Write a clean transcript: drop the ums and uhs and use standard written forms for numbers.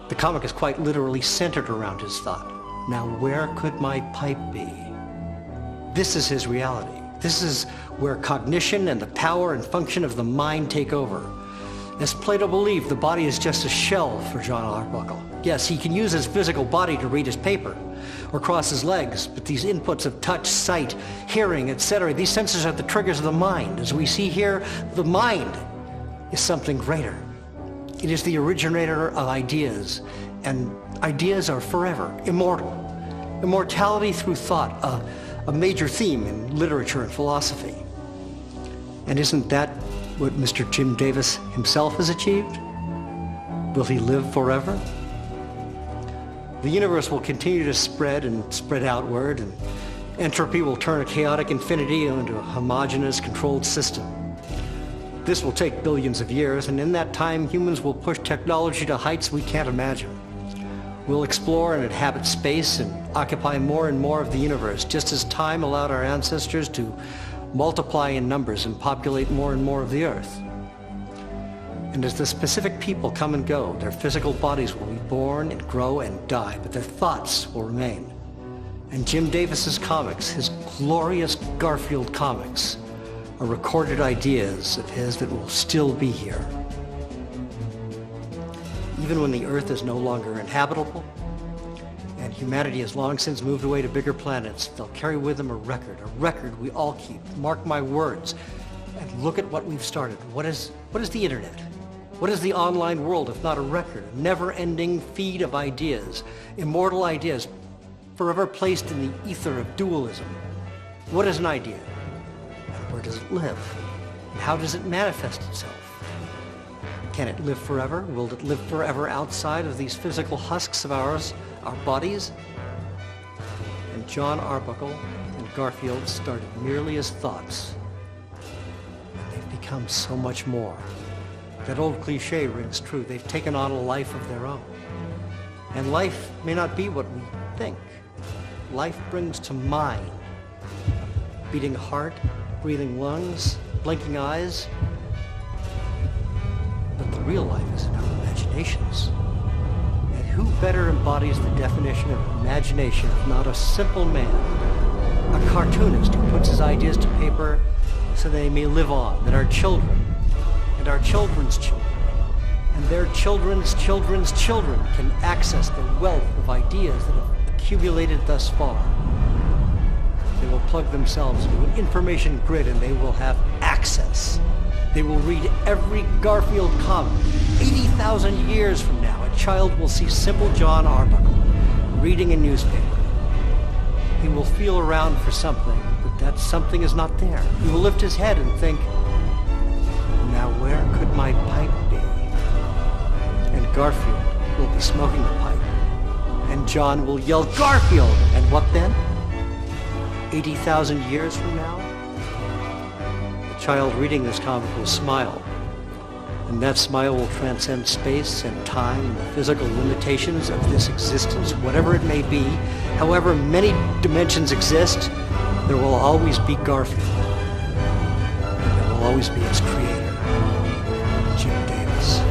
The comic is quite literally centered around his thought. Now, where could my pipe be? This is his reality. This is where cognition and the power and function of the mind take over. As Plato believed, the body is just a shell for John Arbuckle. Yes, he can use his physical body to read his paper or cross his legs, but these inputs of touch, sight, hearing, etc., these senses are the triggers of the mind. As we see here, the mind is something greater. It is the originator of ideas, and ideas are forever, immortal. Immortality through thought, a major theme in literature and philosophy. And isn't that what Mr. Jim Davis himself has achieved? Will he live forever? The universe will continue to spread and spread outward, and entropy will turn a chaotic infinity into a homogeneous, controlled system. This will take billions of years, and in that time, humans will push technology to heights we can't imagine. We'll explore and inhabit space and occupy more and more of the universe, just as time allowed our ancestors to multiply in numbers and populate more and more of the earth. And as the specific people come and go, their physical bodies will be born and grow and die, but their thoughts will remain. And Jim Davis's comics, his glorious Garfield comics, are recorded ideas of his that will still be here. Even when the earth is no longer inhabitable, and humanity has long since moved away to bigger planets, they'll carry with them a record we all keep. Mark my words, and look at what we've started. What is the internet? What is the online world if not a record, a never-ending feed of ideas, immortal ideas, forever placed in the ether of dualism? What is an idea? And where does it live? And how does it manifest itself? Can it live forever? Will it live forever outside of these physical husks of ours, our bodies? And John Arbuckle and Garfield started merely as thoughts, and they've become so much more. That old cliche rings true. They've taken on a life of their own. And life may not be what we think. Life brings to mind a beating heart, breathing lungs, blinking eyes. But the real life is in our imaginations. And who better embodies the definition of imagination if not a simple man, a cartoonist who puts his ideas to paper so they may live on, that our children, and our children's children, and their children's children's children can access the wealth of ideas that have accumulated thus far. They will plug themselves into an information grid and they will have access. They will read every Garfield comic. 80,000 years from now, a child will see simple John Arbuckle reading a newspaper. He will feel around for something, but that something is not there. He will lift his head and think, now where could my pipe be? And Garfield will be smoking a pipe. And John will yell, Garfield! And what then? 80,000 years from now? The child reading this comic will smile. And that smile will transcend space and time and the physical limitations of this existence, whatever it may be. However many dimensions exist, there will always be Garfield. And there will always be its creator. Jim Davis.